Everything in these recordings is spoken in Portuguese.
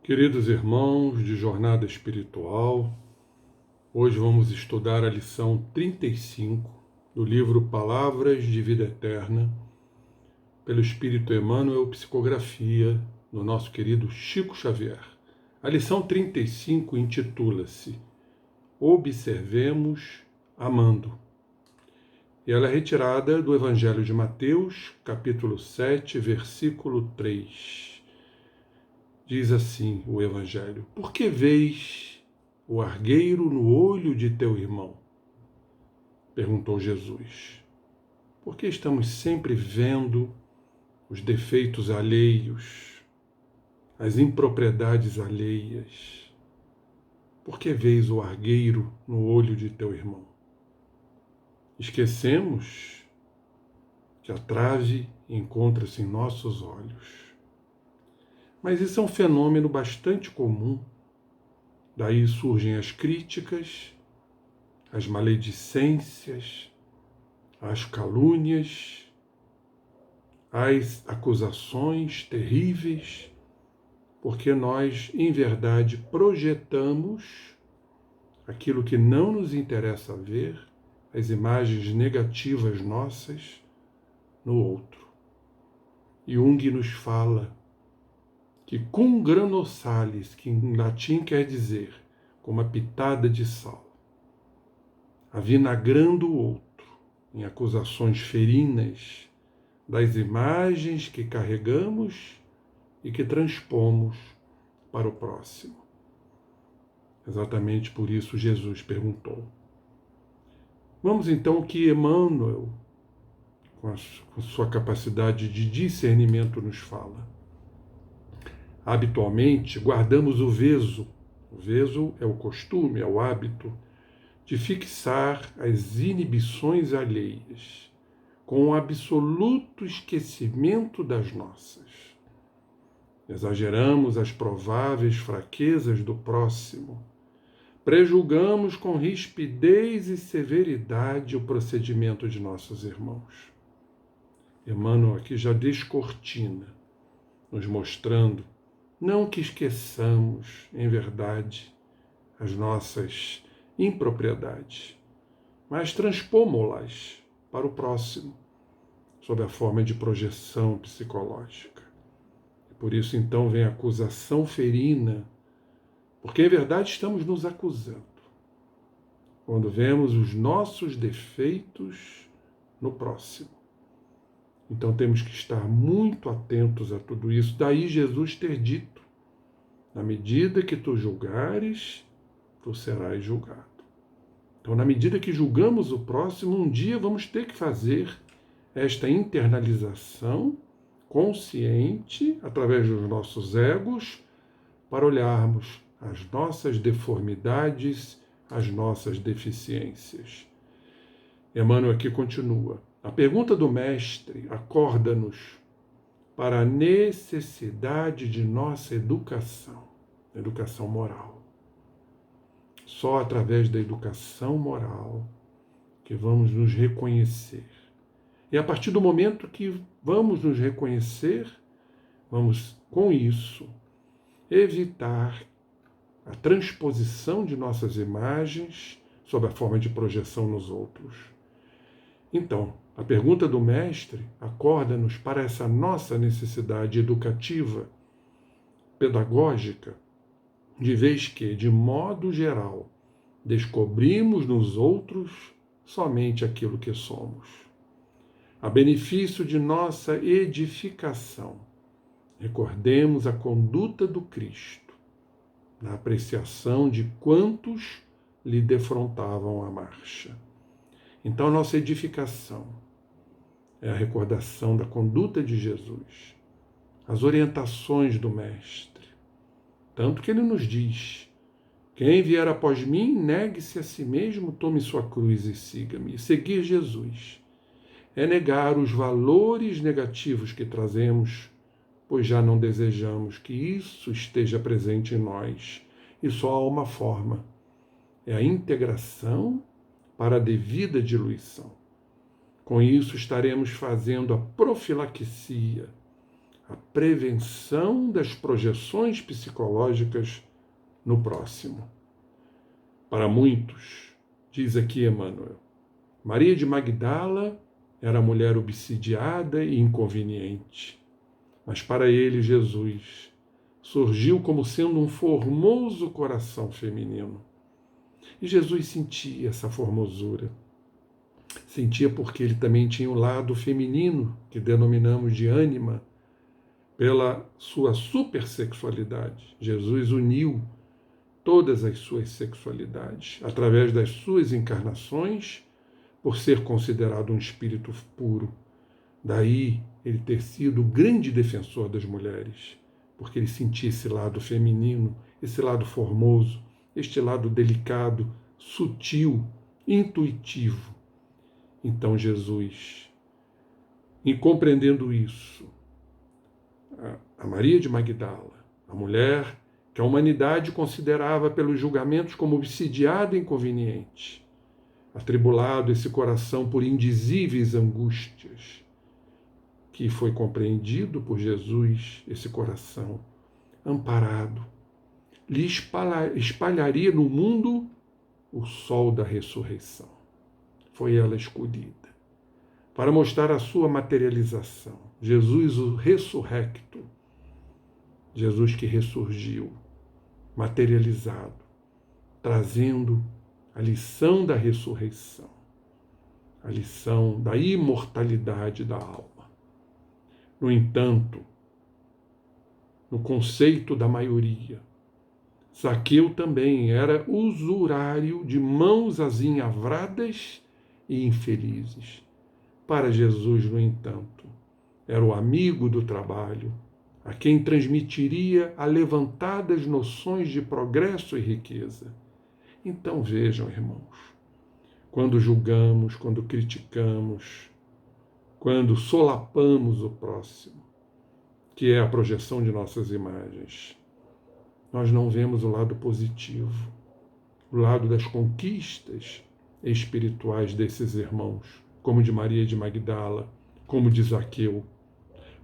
Queridos irmãos de Jornada Espiritual, hoje vamos estudar a lição 35 do livro Palavras de Vida Eterna, pelo Espírito Emmanuel, psicografia do nosso querido Chico Xavier. A lição 35 intitula-se Observemos Amando. E ela é retirada do Evangelho de Mateus, capítulo 7, versículo 3. Diz assim o Evangelho: Por que vês o argueiro no olho de teu irmão? Perguntou Jesus. Porque estamos sempre vendo os defeitos alheios, as impropriedades alheias. Por que vês o argueiro no olho de teu irmão? Esquecemos que a trave encontra-se em nossos olhos. Mas isso é um fenômeno bastante comum. Daí surgem as críticas, as maledicências, as calúnias, as acusações terríveis, porque nós, em verdade, projetamos aquilo que não nos interessa ver, as imagens negativas nossas, no outro. Jung nos fala que cum grano salis, que em latim quer dizer com uma pitada de sal, avinagrando o outro em acusações ferinas das imagens que carregamos e que transpomos para o próximo. Exatamente por isso Jesus perguntou. Vamos então que Emmanuel, com sua capacidade de discernimento, nos fala. Habitualmente guardamos o veso. O veso é o costume, é o hábito de fixar as inibições alheias, com o absoluto esquecimento das nossas. Exageramos as prováveis fraquezas do próximo, prejulgamos com rispidez e severidade o procedimento de nossos irmãos. Emmanuel aqui já descortina, nos mostrando não que esqueçamos, em verdade, as nossas impropriedades, mas transpomos-las para o próximo, sob a forma de projeção psicológica. E por isso, então, vem a acusação ferina, porque, em verdade, estamos nos acusando, quando vemos os nossos defeitos no próximo. Então, temos que estar muito atentos a tudo isso. Daí, Jesus ter dito, na medida que tu julgares, tu serás julgado. Então, na medida que julgamos o próximo, um dia vamos ter que fazer esta internalização consciente, através dos nossos egos, para olharmos as nossas deformidades, as nossas deficiências. Emmanuel aqui continua. A pergunta do Mestre acorda-nos para a necessidade de nossa educação moral. Só através da educação moral que vamos nos reconhecer. E a partir do momento que vamos nos reconhecer, vamos, com isso, evitar a transposição de nossas imagens sob a forma de projeção nos outros. Então, a pergunta do Mestre acorda-nos para essa nossa necessidade educativa, pedagógica, de vez que, de modo geral, descobrimos nos outros somente aquilo que somos. A benefício de nossa edificação, recordemos a conduta do Cristo, na apreciação de quantos lhe defrontavam a marcha. Então, nossa edificação é a recordação da conduta de Jesus, as orientações do Mestre. Tanto que ele nos diz: quem vier após mim, negue-se a si mesmo, tome sua cruz e siga-me. E seguir Jesus é negar os valores negativos que trazemos, pois já não desejamos que isso esteja presente em nós. E só há uma forma: é a integração para a devida diluição. Com isso estaremos fazendo a profilaxia, a prevenção das projeções psicológicas no próximo. Para muitos, diz aqui Emmanuel, Maria de Magdala era mulher obsidiada e inconveniente, mas para ele Jesus surgiu como sendo um formoso coração feminino. E Jesus sentia essa formosura. Sentia porque ele também tinha o lado feminino, que denominamos de ânima, pela sua supersexualidade. Jesus uniu todas as suas sexualidades através das suas encarnações, por ser considerado um espírito puro. Daí ele ter sido o grande defensor das mulheres, porque ele sentia esse lado feminino, esse lado formoso, este lado delicado, sutil, intuitivo. Então Jesus, em compreendendo isso, a Maria de Magdala, a mulher que a humanidade considerava pelos julgamentos como obsidiada e inconveniente, atribulado esse coração por indizíveis angústias, que foi compreendido por Jesus, esse coração amparado, lhe espalharia no mundo o sol da ressurreição. Foi ela escolhida para mostrar a sua materialização. Jesus, o ressurrecto, Jesus que ressurgiu, materializado, trazendo a lição da ressurreição, a lição da imortalidade da alma. No entanto, no conceito da maioria, Zaqueu também era usurário de mãos azinhavradas e infelizes. Para Jesus, no entanto, era o amigo do trabalho, a quem transmitiria alevantadas noções de progresso e riqueza. Então vejam, irmãos, quando julgamos, quando criticamos, quando solapamos o próximo, que é a projeção de nossas imagens, nós não vemos o lado positivo, o lado das conquistas espirituais desses irmãos, como de Maria de Magdala, como de Zaqueu,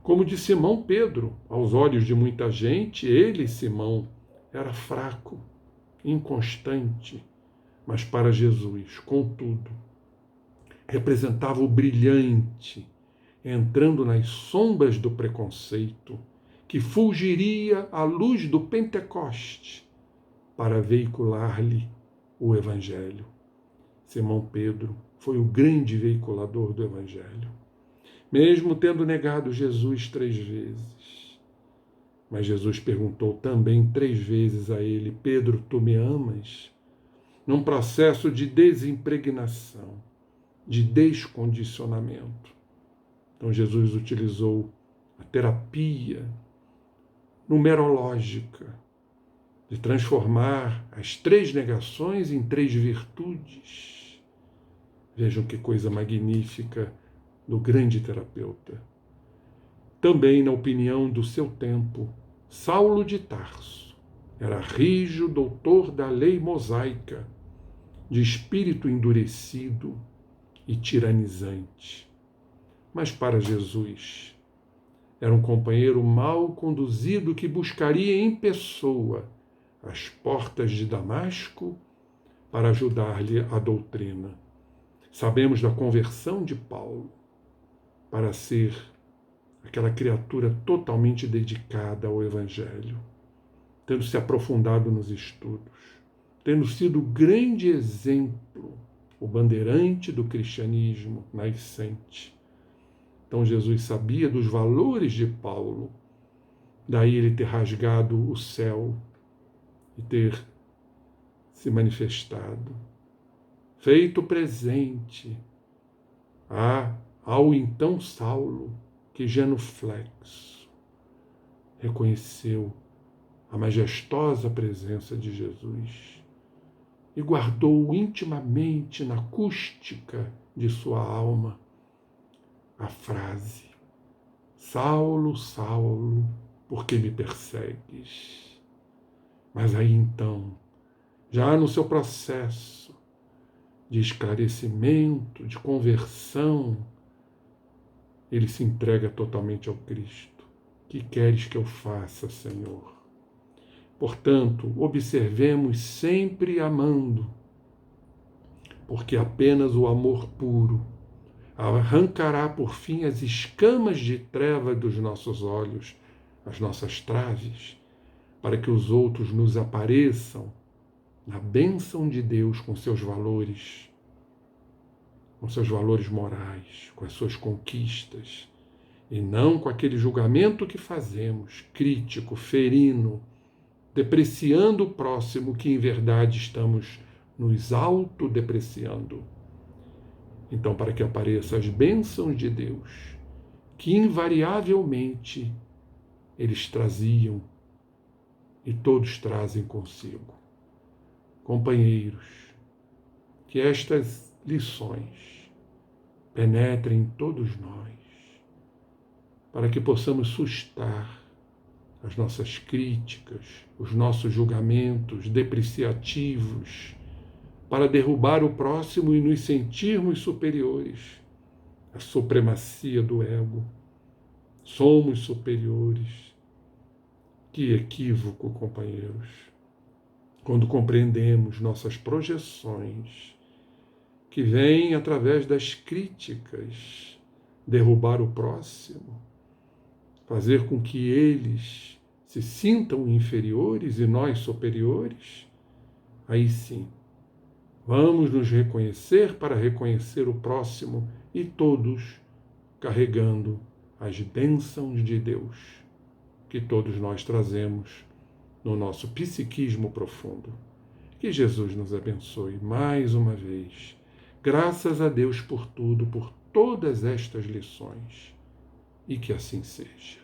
como de Simão Pedro. Aos olhos de muita gente, ele, Simão, era fraco, inconstante, mas para Jesus, contudo, representava o brilhante, entrando nas sombras do preconceito, que fulgiria à luz do Pentecoste para veicular-lhe o Evangelho. Simão Pedro foi o grande veiculador do Evangelho, mesmo tendo negado Jesus 3 vezes. Mas Jesus perguntou também 3 vezes a ele: Pedro, tu me amas? Num processo de desimpregnação, de descondicionamento. Então Jesus utilizou a terapia numerológica de transformar as 3 negações em 3 virtudes. Vejam que coisa magnífica do grande terapeuta. Também, na opinião do seu tempo, Saulo de Tarso era rijo doutor da lei mosaica, de espírito endurecido e tiranizante. Mas para Jesus, era um companheiro mal conduzido que buscaria em pessoa as portas de Damasco para ajudar-lhe a doutrina. Sabemos da conversão de Paulo para ser aquela criatura totalmente dedicada ao Evangelho, tendo se aprofundado nos estudos, tendo sido o grande exemplo, o bandeirante do cristianismo nascente. Então Jesus sabia dos valores de Paulo, daí ele ter rasgado o céu e ter se manifestado, feito presente ao então Saulo, que genuflexo reconheceu a majestosa presença de Jesus e guardou intimamente na acústica de sua alma a frase: Saulo, Saulo, por que me persegues? Mas aí então, já no seu processo de esclarecimento, de conversão, ele se entrega totalmente ao Cristo. que queres que eu faça, Senhor? Portanto, observemos sempre amando, porque apenas o amor puro arrancará por fim as escamas de treva dos nossos olhos, as nossas traves, para que os outros nos apareçam na bênção de Deus com seus valores morais, com as suas conquistas, e não com aquele julgamento que fazemos, crítico, ferino, depreciando o próximo, que em verdade estamos nos autodepreciando. Então, para que apareçam as bênçãos de Deus, que invariavelmente eles traziam e todos trazem consigo. Companheiros, que estas lições penetrem em todos nós, para que possamos sustar as nossas críticas, os nossos julgamentos depreciativos, para derrubar o próximo e nos sentirmos superiores. A supremacia do ego. Somos superiores. Que equívoco, companheiros, quando compreendemos nossas projeções, que vêm através das críticas, derrubar o próximo, fazer com que eles se sintam inferiores e nós superiores. Aí sim, vamos nos reconhecer para reconhecer o próximo, e todos carregando as bênçãos de Deus que todos nós trazemos no nosso psiquismo profundo. Que Jesus nos abençoe mais uma vez. Graças a Deus por tudo, por todas estas lições. E que assim seja.